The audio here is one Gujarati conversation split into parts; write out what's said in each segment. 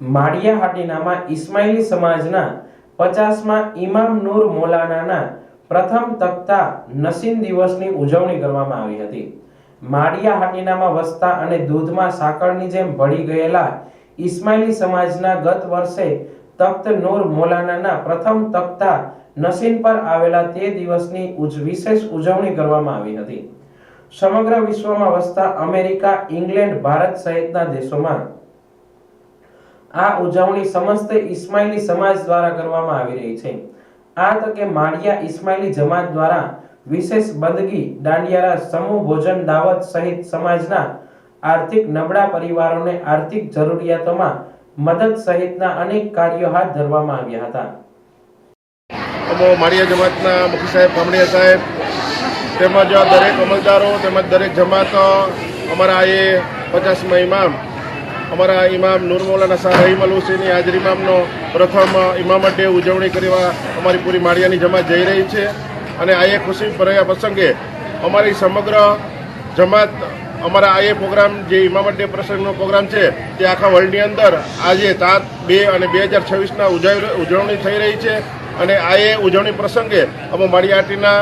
માળિયા હાટીનામાં ઇસ્માઇલી સમાજના 50મા ઇમામ નૂર મૌલાનાના પ્રથમ તખ્તા નસીન દિવસની ઉજવણી કરવામાં આવી હતી। માળિયા હાટીનામાં વસતા અને દૂધમાં સાકળની જેમ ભળી ગયેલા ઇસ્માઇલી સમાજના ગત વર્ષે તખ્ત નૂર મૌલાનાના પ્રથમ તખ્તા નસીન પર આવેલા તે દિવસની વિશેષ ઉજવણી કરવામાં આવી હતી। સમગ્ર વિશ્વમાં વસતા અમેરિકા, ઇંગ્લેન્ડ, ભારત સહિતના દેશોમાં આ ઉજવણી સમસ્ત ઇસ્માઇલી સમાજ દ્વારા કરવામાં આવી રહી છે। આ તકે માળિયા ઇસ્માઇલી જમાત દ્વારા વિશેષ બંદગી, દાંડિયા રાસ, સમૂહ ભોજન, દાવત સહિત સમાજના આર્થિક નબળા પરિવારોને આર્થિક જરૂરિયાતોમાં મદદ સહિતના અનેક કાર્યો હાથ ધરવામાં આવ્યા હતા। માળિયા જમાતના મુખી સાહેબ, કામડિયા સાહેબ તેમજ દરેક અમલદારો તેમજ દરેક જમાત અમારા એ 50મા ઇમામ અમારા ઇમામ નૂર મૌલાના શાહ રહીમ અલ હુસૈની હાજર ઇમામનો પ્રથમ ઇમામત ડે ઉજવણી કરવા અમારી પૂરી માળિયાની જમાત જઈ રહી છે। અને આ એ ખુશી ભર્યા પ્રસંગે અમારી સમગ્ર જમાત અમારા આ એ પ્રોગ્રામ જે ઇમામત ડે પ્રસંગનો પ્રોગ્રામ છે તે આખા વર્લ્ડની અંદર આજે 7/2 અને 2026ના ઉજવણી થઈ રહી છે। અને આ એ ઉજવણી પ્રસંગે અમે માળિયા હાટીના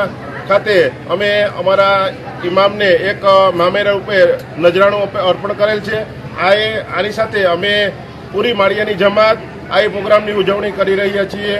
ખાતે અમે અમારા ઇમામને એક મામેરા રૂપે નજરાણું અર્પણ કરેલ છે। આની સાથે અમે પૂરી માળિયાની જમાત આ પ્રોગ્રામની ઉજવણી કરી રહ્યા છીએ।